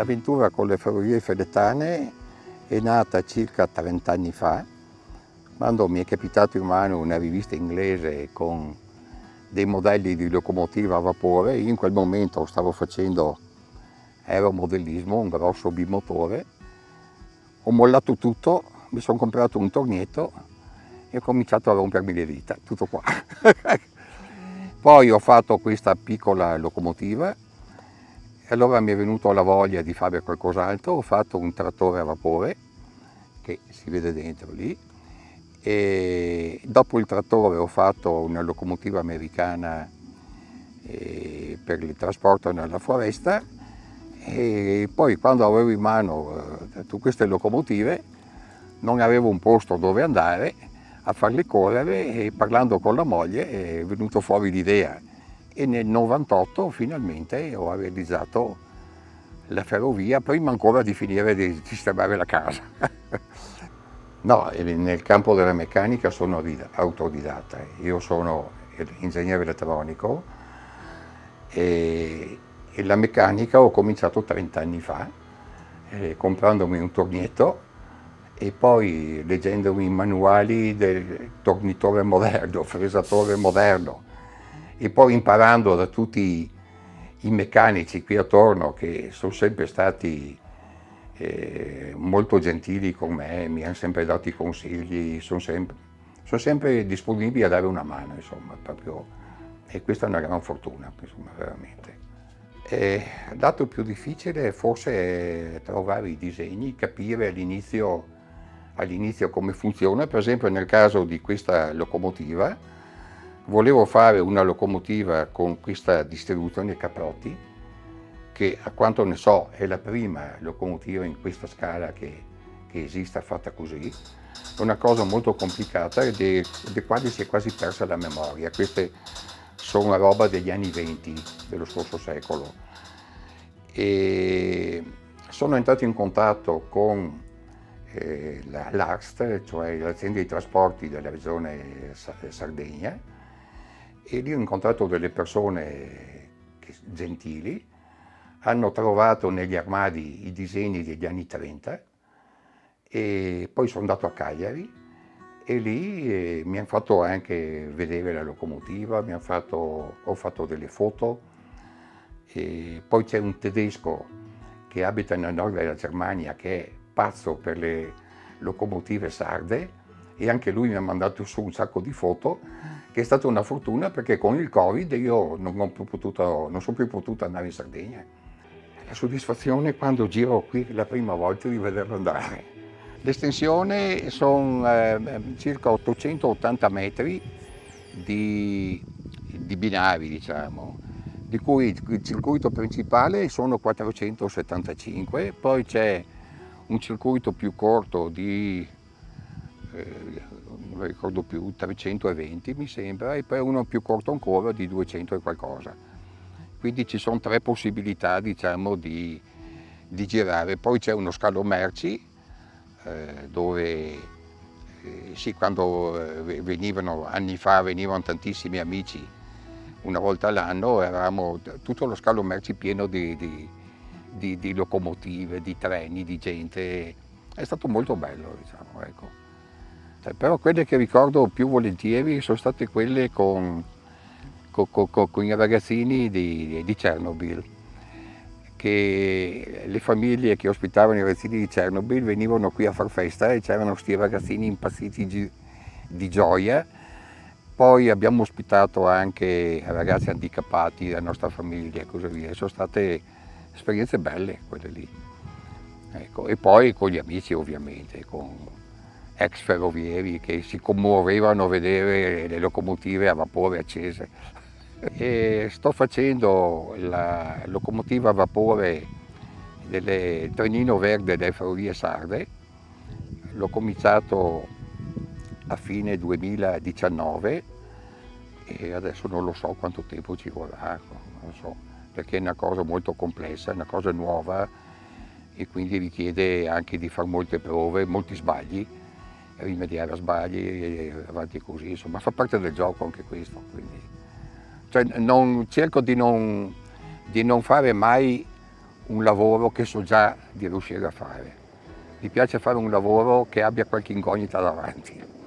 avventura con le ferrovie fedetane è nata circa 30 anni fa, quando mi è capitato in mano una rivista inglese con dei modelli di locomotiva a vapore. Io in quel momento stavo facendo aeromodellismo, un grosso bimotore. Ho mollato tutto, mi sono comprato un tornietto e ho cominciato a rompermi le dita, tutto qua. Poi ho fatto questa piccola locomotiva e allora mi è venuto la voglia di fare qualcos'altro. Ho fatto un trattore a vapore che si vede dentro lì, e dopo il trattore ho fatto una locomotiva americana per il trasporto nella foresta, e poi quando avevo in mano tutte queste locomotive non avevo un posto dove andare a farle correre, e parlando con la moglie è venuto fuori l'idea, e nel 98 finalmente ho realizzato la ferrovia, prima ancora di finire di sistemare la casa. No, nel campo della meccanica sono autodidatta. Io sono ingegnere elettronico e la meccanica ho cominciato 30 anni fa, comprandomi un tornietto e poi leggendomi i manuali del tornitore moderno, fresatore moderno, e poi imparando da tutti i meccanici qui attorno, che sono sempre stati molto gentili con me, mi hanno sempre dato i consigli, sono sempre disponibili a dare una mano, insomma, proprio, e questa è una gran fortuna, insomma, veramente. Il dato più difficile forse è trovare i disegni, capire all'inizio come funziona. Per esempio nel caso di questa locomotiva, volevo fare una locomotiva con questa distribuzione Caprotti, che a quanto ne so è la prima locomotiva in questa scala che esista fatta così. È una cosa molto complicata e di quali si è quasi persa la memoria. Queste sono una roba degli anni 20 dello scorso secolo. E sono entrato in contatto con l'ARST, cioè l'azienda di trasporti della regione Sardegna, e lì ho incontrato delle persone gentili. Hanno trovato negli armadi i disegni degli anni 30, e poi sono andato a Cagliari e lì mi hanno fatto anche vedere la locomotiva, ho fatto delle foto, e poi c'è un tedesco che abita nel nord della Germania che è pazzo per le locomotive sarde, e anche lui mi ha mandato su un sacco di foto, che è stata una fortuna perché con il Covid io non sono più potuto andare in Sardegna. La soddisfazione quando giro qui la prima volta di vederlo andare. L'estensione sono circa 880 metri di binari, diciamo, di cui il circuito principale sono 475, poi c'è un circuito più corto di, non ricordo più, 320 mi sembra, e poi uno più corto ancora di 200 e qualcosa. Quindi ci sono 3 possibilità, diciamo, di girare. Poi c'è uno scalo merci, dove sì, quando anni fa venivano tantissimi amici, una volta all'anno eravamo tutto lo scalo merci pieno di locomotive, di treni, di gente. È stato molto bello, diciamo, ecco. Però quelle che ricordo più volentieri sono state quelle con i ragazzini di Chernobyl, che le famiglie che ospitavano i ragazzini di Chernobyl venivano qui a far festa e c'erano questi ragazzini impazziti di gioia. Poi abbiamo ospitato anche ragazzi handicappati della nostra famiglia e così via. Sono state esperienze belle quelle lì. Ecco. E poi con gli amici, ovviamente, con ex ferrovieri che si commuovevano a vedere le locomotive a vapore accese. E sto facendo la locomotiva a vapore del trenino verde delle ferrovie sarde. L'ho cominciato a fine 2019 e adesso non lo so quanto tempo ci vorrà, non so, perché è una cosa molto complessa, è una cosa nuova e quindi richiede anche di fare molte prove, molti sbagli, rimediare a sbagli e avanti così, insomma fa parte del gioco anche questo. Quindi. Cioè, cerco di non fare mai un lavoro che so già di riuscire a fare. Mi piace fare un lavoro che abbia qualche incognita davanti.